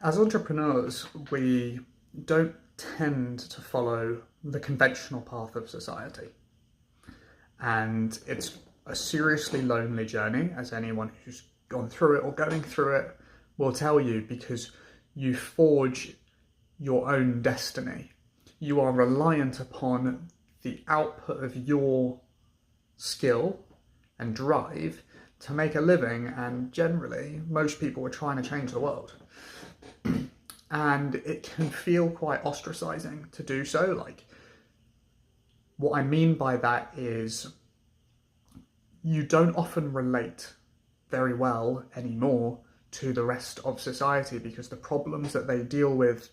As entrepreneurs, we don't tend to follow the conventional path of society. And it's a seriously lonely journey, as anyone who's gone through it or going through it will tell you, because you forge your own destiny. You are reliant upon the output of your skill and drive to make a living, and generally, most people are trying to change the world. And it can feel quite ostracizing to do so. Like, what I mean by that is you don't often relate very well anymore to the rest of society, because the problems that they deal with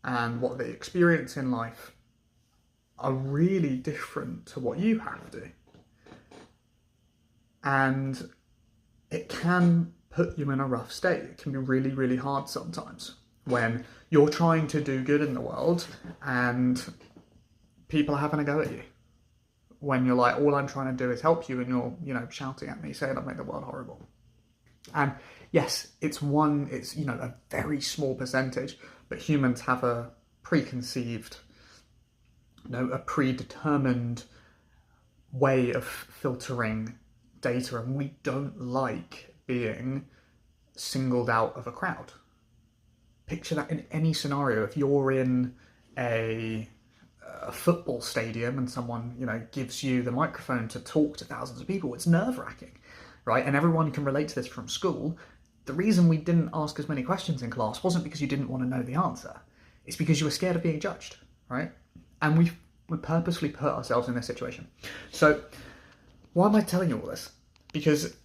and what they experience in life are really different to what you have to. And it can put you in a rough state. It can be really, really hard sometimes when you're trying to do good in the world and people are having a go at you. When you're like, all I'm trying to do is help you, and you're, shouting at me saying I've made the world horrible. And yes, it's a very small percentage, but humans have a preconceived, a predetermined way of filtering data, and we don't like being singled out of a crowd. Picture that in any scenario. If you're in a football stadium and someone, gives you the microphone to talk to thousands of people, it's nerve-wracking, right? And everyone can relate to this from school. The reason we didn't ask as many questions in class wasn't because you didn't want to know the answer. It's because you were scared of being judged, right? And we purposely put ourselves in this situation. So why am I telling you all this? Because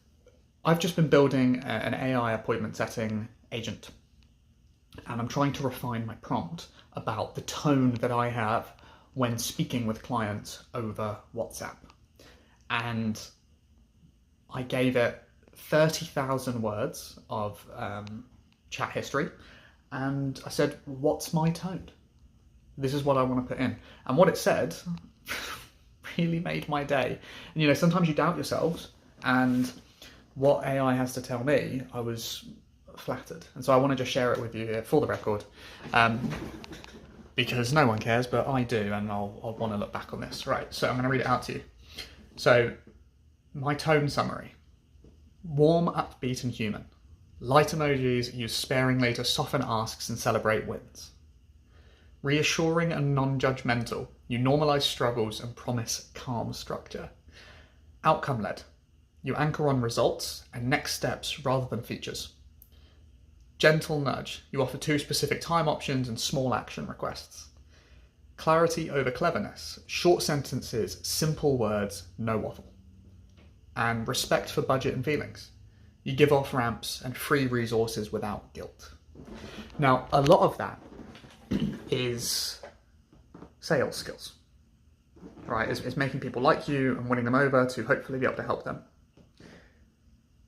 I've just been building an AI appointment setting agent, and I'm trying to refine my prompt about the tone that I have when speaking with clients over WhatsApp. And I gave it 30,000 words of chat history, and I said, what's my tone? This is what I want to put in. And what it said really made my day. And sometimes you doubt yourselves, and what AI has to tell me, I was flattered. And so I want to just share it with you here for the record, because no one cares, but I do, and I'll want to look back on this. Right, so I'm going to read it out to you. So, my tone summary: warm, upbeat, and human. Light emojis used sparingly to soften asks and celebrate wins. Reassuring and non-judgmental. You normalise struggles and promise calm structure. Outcome-led. You anchor on results and next steps rather than features. Gentle nudge. You offer 2 specific time options and small action requests. Clarity over cleverness. Short sentences, simple words, no waffle. And respect for budget and feelings. You give off ramps and free resources without guilt. Now, a lot of that is sales skills, right? It's making people like you and winning them over to hopefully be able to help them.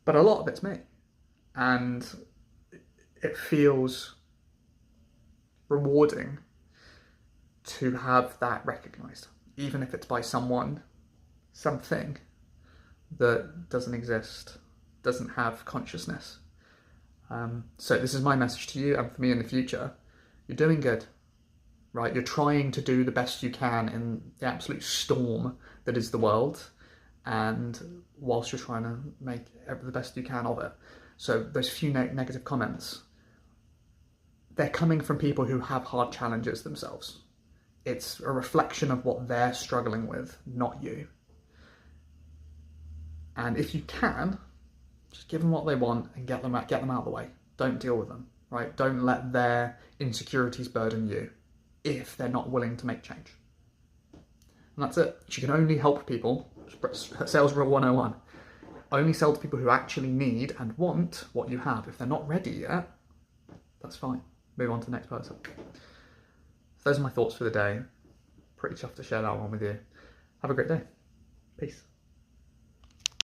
But a lot of it's me. And it feels rewarding to have that recognised, even if it's by someone, something that doesn't exist, doesn't have consciousness. So this is my message to you, and for me in the future: you're doing good, right? You're trying to do the best you can in the absolute storm that is the world, and whilst you're trying to make the best you can of it. So those few negative comments, they're coming from people who have hard challenges themselves. It's a reflection of what they're struggling with, not you. And if you can, just give them what they want and get them out of the way. Don't deal with them, right? Don't let their insecurities burden you if they're not willing to make change. And that's it. You can only help people, Sales Rule 101, only sell to people who actually need and want what you have. If they're not ready yet, that's fine. Move on to the next person. Those are my thoughts for the day. Pretty chuffed to share that one with you. Have a great day. Peace.